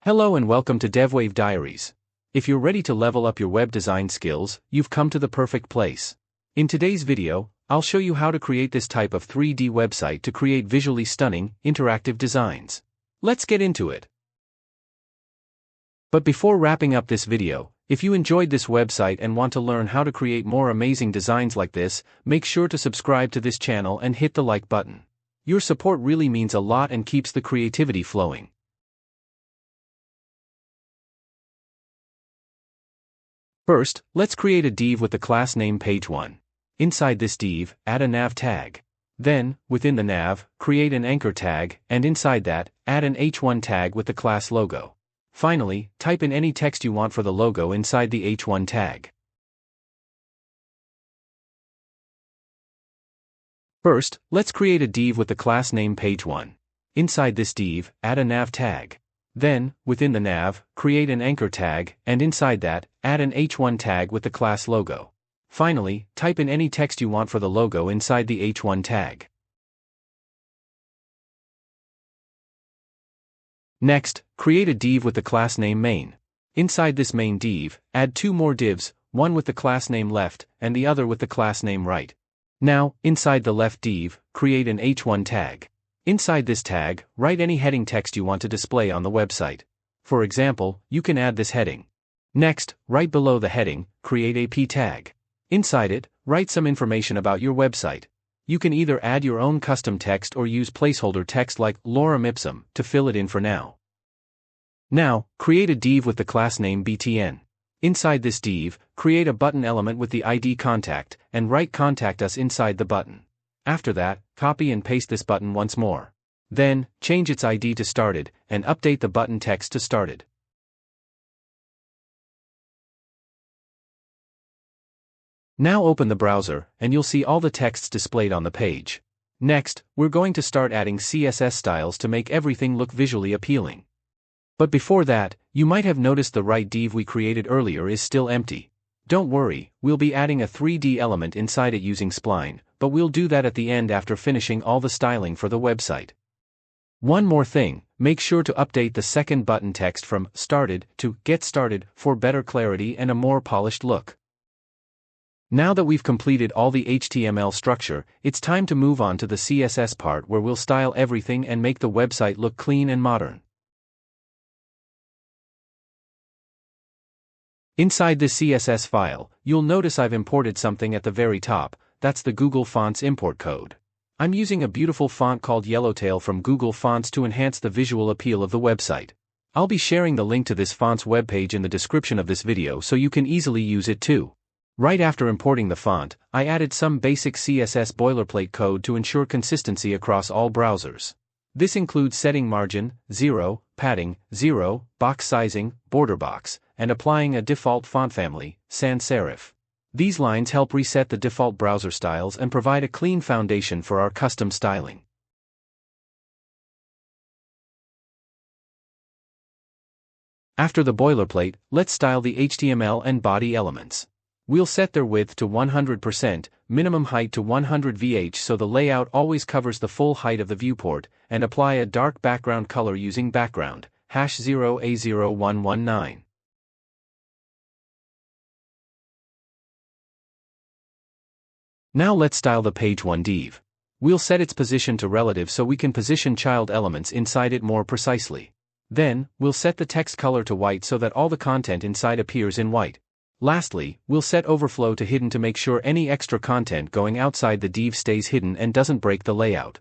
Hello and welcome to DevWave Diaries. If you're ready to level up your web design skills, you've come to the perfect place. In today's video, I'll show you how to create this type of 3D website to create visually stunning, interactive designs. Let's get into it. But before wrapping up this video, if you enjoyed this website and want to learn how to create more amazing designs like this, make sure to subscribe to this channel and hit the like button. Your support really means a lot and keeps the creativity flowing. First, let's create a div with the class name page1. Inside this div, add a nav tag. Then, within the nav, create an anchor tag, and inside that, add an h1 tag with the class logo. Finally, type in any text you want for the logo inside the h1 tag. First, let's create a div with the class name page1. Inside this div, add a nav tag. Then, within the nav, create an anchor tag, and inside that, add an h1 tag with the class logo. Finally, type in any text you want for the logo inside the h1 tag. Next, create a div with the class name main. Inside this main div, add two more divs, one with the class name left, and the other with the class name right. Now, inside the left div, create an h1 tag. Inside this tag, write any heading text you want to display on the website. For example, you can add this heading. Next, right below the heading, create a p tag. Inside it, write some information about your website. You can either add your own custom text or use placeholder text like lorem ipsum to fill it in for now. Now, create a div with the class name btn. Inside this div, create a button element with the ID contact, and write contact us inside the button. After that, copy and paste this button once more. Then, change its ID to started, and update the button text to started. Now open the browser, and you'll see all the texts displayed on the page. Next, we're going to start adding CSS styles to make everything look visually appealing. But before that, you might have noticed the right div we created earlier is still empty. Don't worry, we'll be adding a 3D element inside it using Spline, but we'll do that at the end after finishing all the styling for the website. One more thing, make sure to update the second button text from started to get started for better clarity and a more polished look. Now that we've completed all the HTML structure, it's time to move on to the CSS part where we'll style everything and make the website look clean and modern. Inside this CSS file, you'll notice I've imported something at the very top. That's the Google Fonts import code. I'm using a beautiful font called Yellowtail from Google Fonts to enhance the visual appeal of the website. I'll be sharing the link to this font's webpage in the description of this video so you can easily use it too. Right after importing the font, I added some basic CSS boilerplate code to ensure consistency across all browsers. This includes setting margin, 0, padding, 0, box sizing, border box, and applying a default font family, sans serif. These lines help reset the default browser styles and provide a clean foundation for our custom styling. After the boilerplate, let's style the HTML and body elements. We'll set their width to 100%, minimum height to 100 VH so the layout always covers the full height of the viewport, and apply a dark background color using background, #0A0119. Now let's style the page1 div. We'll set its position to relative so we can position child elements inside it more precisely. Then, we'll set the text color to white so that all the content inside appears in white. Lastly, we'll set overflow to hidden to make sure any extra content going outside the div stays hidden and doesn't break the layout.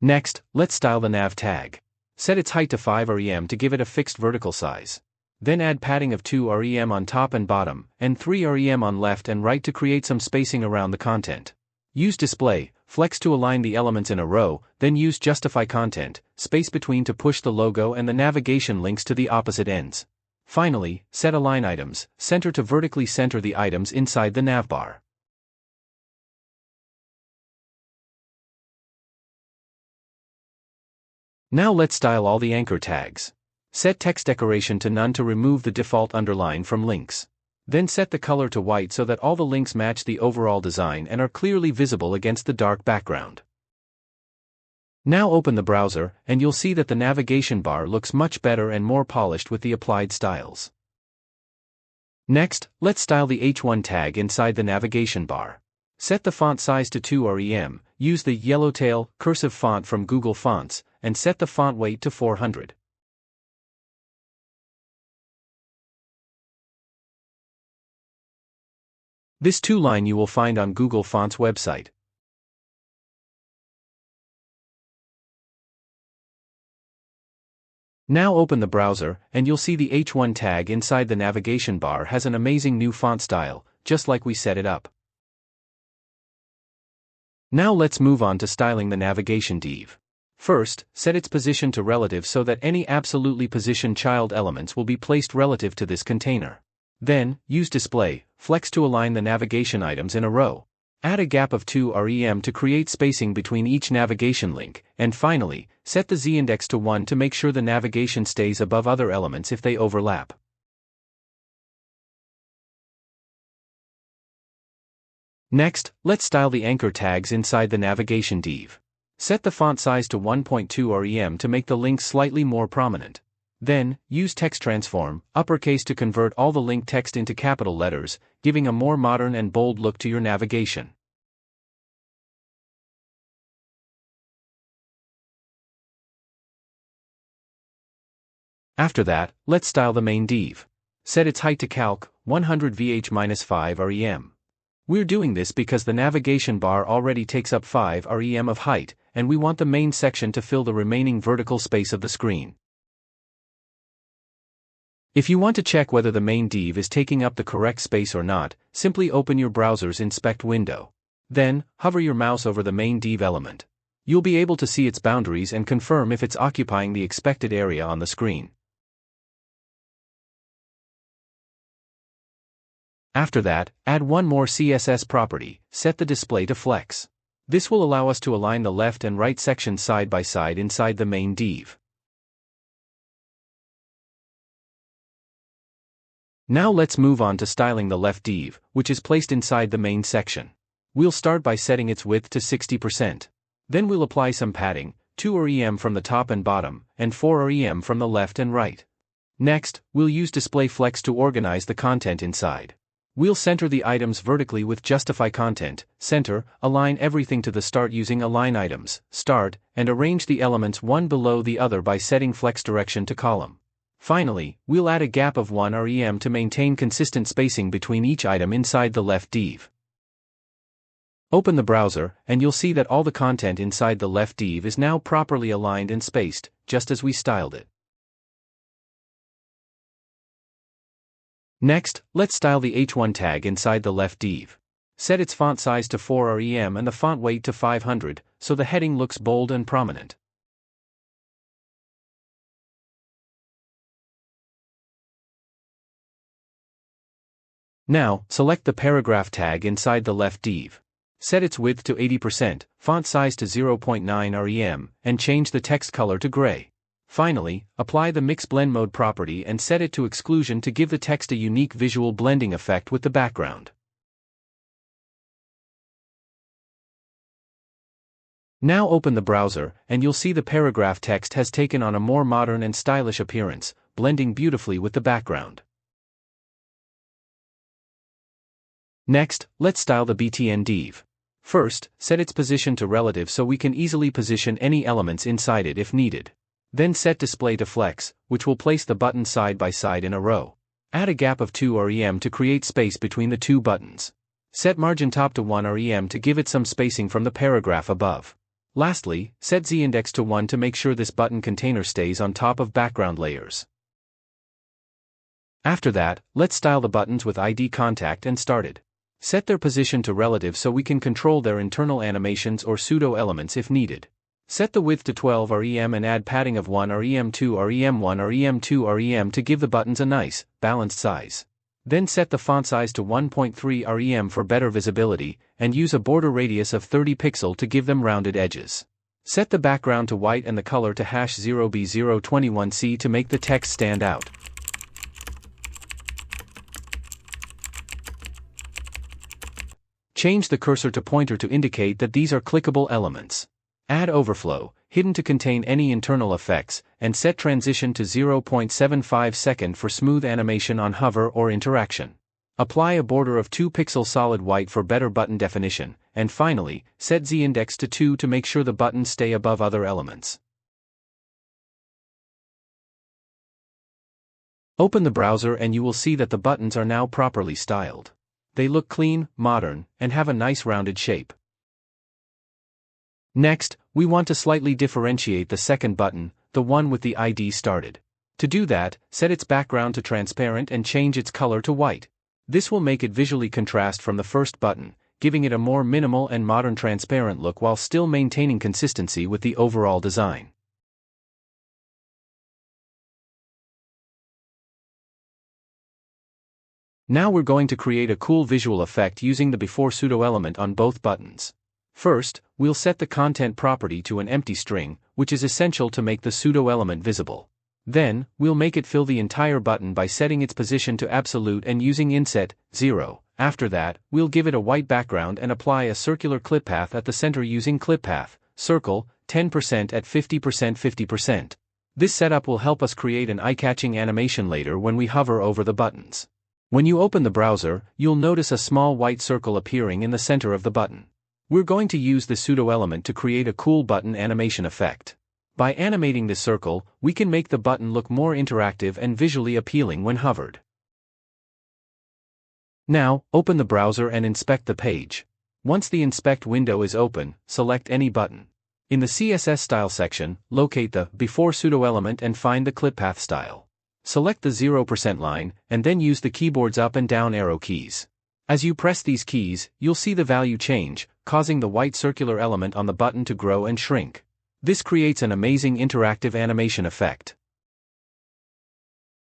Next, let's style the nav tag. Set its height to 5 rem to give it a fixed vertical size. Then add padding of 2 rem on top and bottom, and 3 rem on left and right to create some spacing around the content. Use display, flex to align the elements in a row, then use justify content, space between to push the logo and the navigation links to the opposite ends. Finally, set align items, center to vertically center the items inside the navbar. Now let's style all the anchor tags. Set text decoration to none to remove the default underline from links. Then set the color to white so that all the links match the overall design and are clearly visible against the dark background. Now open the browser, and you'll see that the navigation bar looks much better and more polished with the applied styles. Next, let's style the H1 tag inside the navigation bar. Set the font size to 2 rem, use the Yellowtail cursive font from Google Fonts, and set the font weight to 400. This two-line you will find on Google Fonts website. Now open the browser, and you'll see the H1 tag inside the navigation bar has an amazing new font style, just like we set it up. Now let's move on to styling the navigation div. First, set its position to relative so that any absolutely positioned child elements will be placed relative to this container. Then, use display flex to align the navigation items in a row. Add a gap of 2 rem to create spacing between each navigation link, and finally, set the z-index to 1 to make sure the navigation stays above other elements if they overlap. Next, let's style the anchor tags inside the navigation div. Set the font size to 1.2 rem to make the links slightly more prominent. Then, use text transform, uppercase to convert all the link text into capital letters, giving a more modern and bold look to your navigation. After that, let's style the main div. Set its height to calc 100 vh-5 rem. We're doing this because the navigation bar already takes up 5 rem of height, and we want the main section to fill the remaining vertical space of the screen. If you want to check whether the main div is taking up the correct space or not, simply open your browser's inspect window. Then, hover your mouse over the main div element. You'll be able to see its boundaries and confirm if it's occupying the expected area on the screen. After that, add one more CSS property, set the display to flex. This will allow us to align the left and right sections side by side inside the main div. Now let's move on to styling the left div, which is placed inside the main section. We'll start by setting its width to 60%. Then we'll apply some padding, 2 rem from the top and bottom, and 4 rem from the left and right. Next, we'll use display flex to organize the content inside. We'll center the items vertically with justify content, center, align everything to the start using align items, start, and arrange the elements one below the other by setting flex direction to column. Finally, we'll add a gap of 1 rem to maintain consistent spacing between each item inside the left div. Open the browser, and you'll see that all the content inside the left div is now properly aligned and spaced, just as we styled it. Next, let's style the H1 tag inside the left div. Set its font size to 4 rem and the font weight to 500, so the heading looks bold and prominent. Now, select the paragraph tag inside the left div. Set its width to 80%, font size to 0.9 rem, and change the text color to gray. Finally, apply the Mix Blend Mode property and set it to exclusion to give the text a unique visual blending effect with the background. Now open the browser, and you'll see the paragraph text has taken on a more modern and stylish appearance, blending beautifully with the background. Next, let's style the btn div. First, set its position to relative so we can easily position any elements inside it if needed. Then set display to flex, which will place the buttons side by side in a row. Add a gap of 2 rem to create space between the two buttons. Set margin top to 1 rem to give it some spacing from the paragraph above. Lastly, set z-index to 1 to make sure this button container stays on top of background layers. After that, let's style the buttons with ID contact and started. Set their position to relative so we can control their internal animations or pseudo-elements if needed. Set the width to 12 rem and add padding of 1 rem 2 rem 1 rem 2 rem to give the buttons a nice, balanced size. Then set the font size to 1.3 rem for better visibility, and use a border radius of 30 pixel to give them rounded edges. Set the background to white and the color to #0b021c to make the text stand out. Change the cursor to pointer to indicate that these are clickable elements. Add overflow, hidden to contain any internal effects, and set transition to 0.75 second for smooth animation on hover or interaction. Apply a border of 2 pixel solid white for better button definition, and finally, set z-index to 2 to make sure the buttons stay above other elements. Open the browser and you will see that the buttons are now properly styled. They look clean, modern, and have a nice rounded shape. Next, we want to slightly differentiate the second button, the one with the ID started. To do that, set its background to transparent and change its color to white. This will make it visually contrast from the first button, giving it a more minimal and modern transparent look while still maintaining consistency with the overall design. Now we're going to create a cool visual effect using the before pseudo-element on both buttons. First, we'll set the content property to an empty string, which is essential to make the pseudo-element visible. Then, we'll make it fill the entire button by setting its position to absolute and using inset 0. After that, we'll give it a white background and apply a circular clip path at the center using clip path, circle, 10% at 50% 50%. This setup will help us create an eye-catching animation later when we hover over the buttons. When you open the browser, you'll notice a small white circle appearing in the center of the button. We're going to use the pseudo-element to create a cool button animation effect. By animating this circle, we can make the button look more interactive and visually appealing when hovered. Now, open the browser and inspect the page. Once the inspect window is open, select any button. In the CSS style section, locate the before pseudo-element and find the clip path style. Select the 0% line, and then use the keyboard's up and down arrow keys. As you press these keys, you'll see the value change, causing the white circular element on the button to grow and shrink. This creates an amazing interactive animation effect.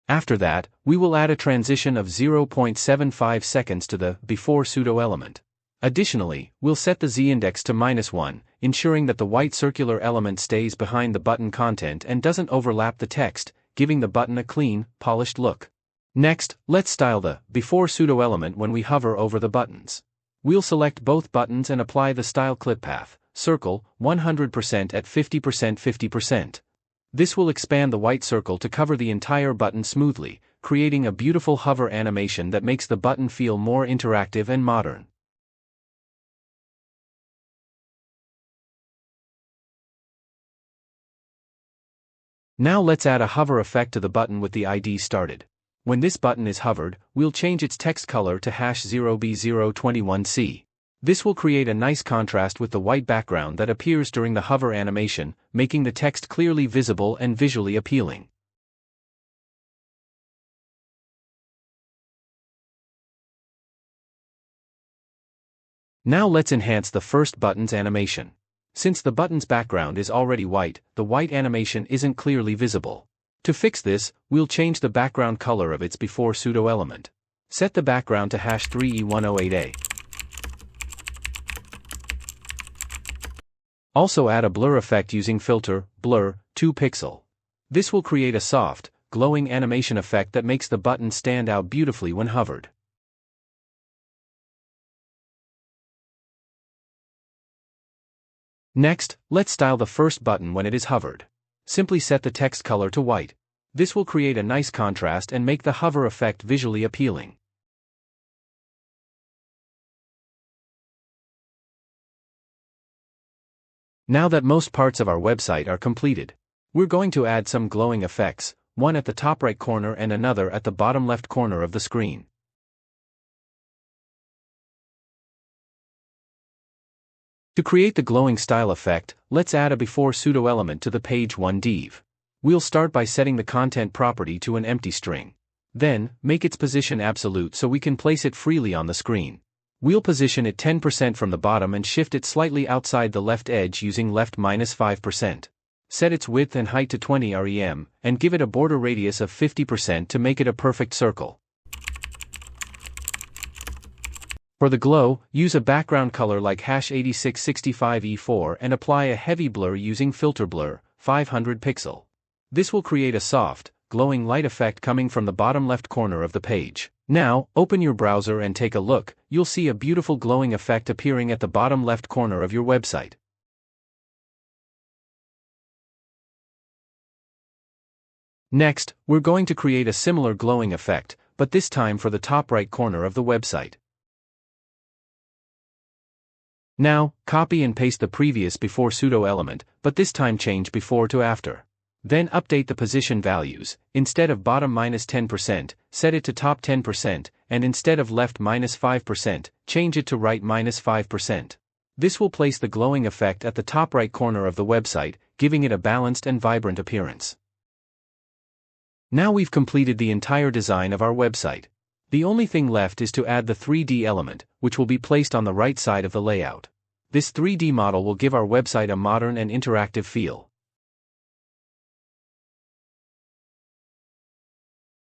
After that, we will add a transition of 0.75 seconds to the before pseudo-element. Additionally, we'll set the z-index to -1, ensuring that the white circular element stays behind the button content and doesn't overlap the text, giving the button a clean, polished look. Next, let's style the before pseudo-element when we hover over the buttons. We'll select both buttons and apply the style clip path, circle, 100% at 50% 50%. This will expand the white circle to cover the entire button smoothly, creating a beautiful hover animation that makes the button feel more interactive and modern. Now let's add a hover effect to the button with the ID started. When this button is hovered, we'll change its text color to #0b021c. This will create a nice contrast with the white background that appears during the hover animation, making the text clearly visible and visually appealing. Now let's enhance the first button's animation. Since the button's background is already white, the white animation isn't clearly visible. To fix this, we'll change the background color of its before pseudo-element. Set the background to #3e108a. Also add a blur effect using filter, blur, 2 pixel. This will create a soft, glowing animation effect that makes the button stand out beautifully when hovered. Next, let's style the first button when it is hovered. Simply set the text color to white. This will create a nice contrast and make the hover effect visually appealing. Now that most parts of our website are completed, we're going to add some glowing effects, one at the top right corner and another at the bottom left corner of the screen. To create the glowing style effect, let's add a before pseudo-element to the page 1 div. We'll start by setting the content property to an empty string. Then, make its position absolute so we can place it freely on the screen. We'll position it 10% from the bottom and shift it slightly outside the left edge using left -5%. Set its width and height to 20 rem, and give it a border radius of 50% to make it a perfect circle. For the glow, use a background color like #8665e4 and apply a heavy blur using filter blur, 500 pixel. This will create a soft, glowing light effect coming from the bottom left corner of the page. Now, open your browser and take a look. You'll see a beautiful glowing effect appearing at the bottom left corner of your website. Next, we're going to create a similar glowing effect, but this time for the top right corner of the website. Now, copy and paste the previous before pseudo-element, but this time change before to after. Then update the position values. Instead of bottom -10%, set it to top 10%, and instead of left -5%, change it to right -5%. This will place the glowing effect at the top right corner of the website, giving it a balanced and vibrant appearance. Now we've completed the entire design of our website. The only thing left is to add the 3D element, which will be placed on the right side of the layout. This 3D model will give our website a modern and interactive feel.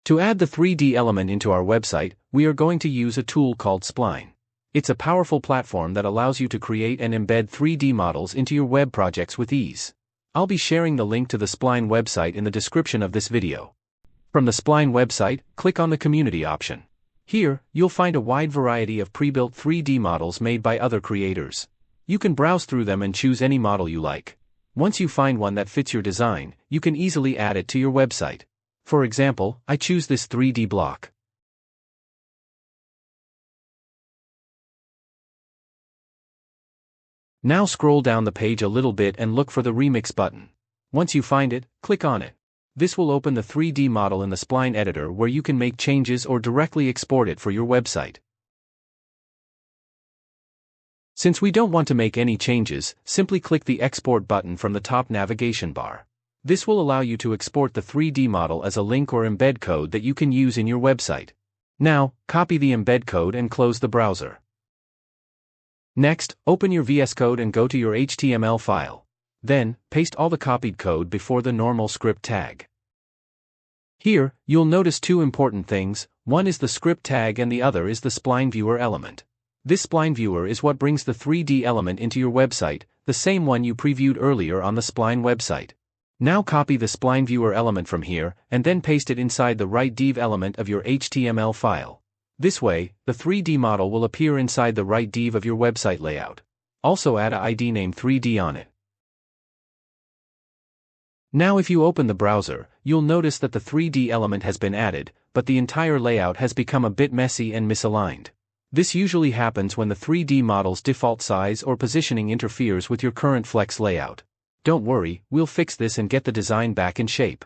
To add the 3D element into our website, we are going to use a tool called Spline. It's a powerful platform that allows you to create and embed 3D models into your web projects with ease. I'll be sharing the link to the Spline website in the description of this video. From the Spline website, click on the Community option. Here, you'll find a wide variety of pre-built 3D models made by other creators. You can browse through them and choose any model you like. Once you find one that fits your design, you can easily add it to your website. For example, I choose this 3D block. Now scroll down the page a little bit and look for the Remix button. Once you find it, click on it. This will open the 3D model in the Spline editor where you can make changes or directly export it for your website. Since we don't want to make any changes, simply click the Export button from the top navigation bar. This will allow you to export the 3D model as a link or embed code that you can use in your website. Now, copy the embed code and close the browser. Next, open your VS Code and go to your HTML file. Then, paste all the copied code before the normal script tag. Here, you'll notice two important things. One is the script tag and the other is the Spline Viewer element. This Spline Viewer is what brings the 3D element into your website, the same one you previewed earlier on the Spline website. Now copy the Spline Viewer element from here, and then paste it inside the right div element of your HTML file. This way, the 3D model will appear inside the right div of your website layout. Also add a ID name 3D on it. Now if you open the browser, you'll notice that the 3D element has been added, but the entire layout has become a bit messy and misaligned. This usually happens when the 3D model's default size or positioning interferes with your current Flex layout. Don't worry, we'll fix this and get the design back in shape.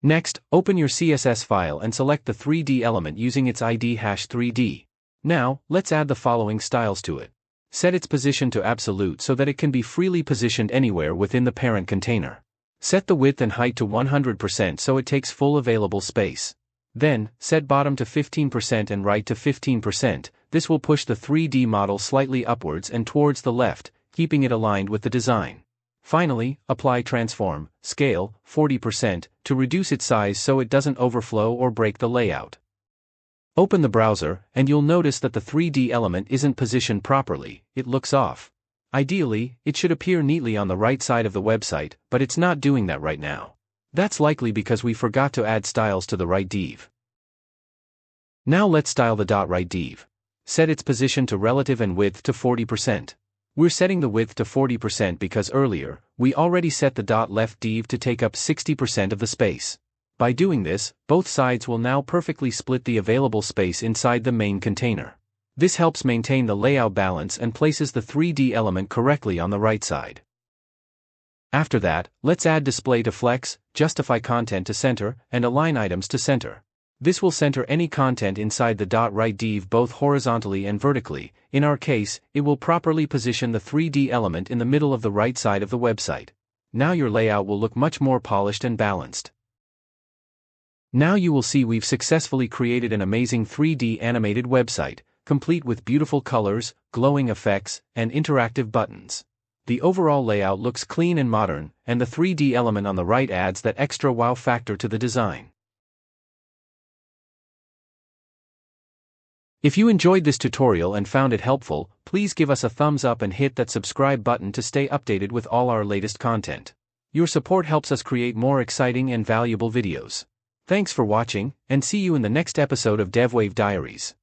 Next, open your CSS file and select the 3D element using its ID #3D. Now, let's add the following styles to it. Set its position to absolute so that it can be freely positioned anywhere within the parent container. Set the width and height to 100% so it takes full available space. Then, set bottom to 15% and right to 15%. This will push the 3D model slightly upwards and towards the left, keeping it aligned with the design. Finally, apply transform, scale, 40% to reduce its size so it doesn't overflow or break the layout. Open the browser, and you'll notice that the 3D element isn't positioned properly, it looks off. Ideally, it should appear neatly on the right side of the website, but it's not doing that right now. That's likely because we forgot to add styles to the right div. Now let's style the .right div. Set its position to relative and width to 40%. We're setting the width to 40% because earlier, we already set the .left div to take up 60% of the space. By doing this, both sides will now perfectly split the available space inside the main container. This helps maintain the layout balance and places the 3D element correctly on the right side. After that, let's add display to flex, justify content to center, and align items to center. This will center any content inside the .right div both horizontally and vertically. In our case, it will properly position the 3D element in the middle of the right side of the website. Now your layout will look much more polished and balanced. Now you will see we've successfully created an amazing 3D animated website, complete with beautiful colors, glowing effects, and interactive buttons. The overall layout looks clean and modern, and the 3D element on the right adds that extra wow factor to the design. If you enjoyed this tutorial and found it helpful, please give us a thumbs up and hit that subscribe button to stay updated with all our latest content. Your support helps us create more exciting and valuable videos. Thanks for watching, and see you in the next episode of DevWave Diaries.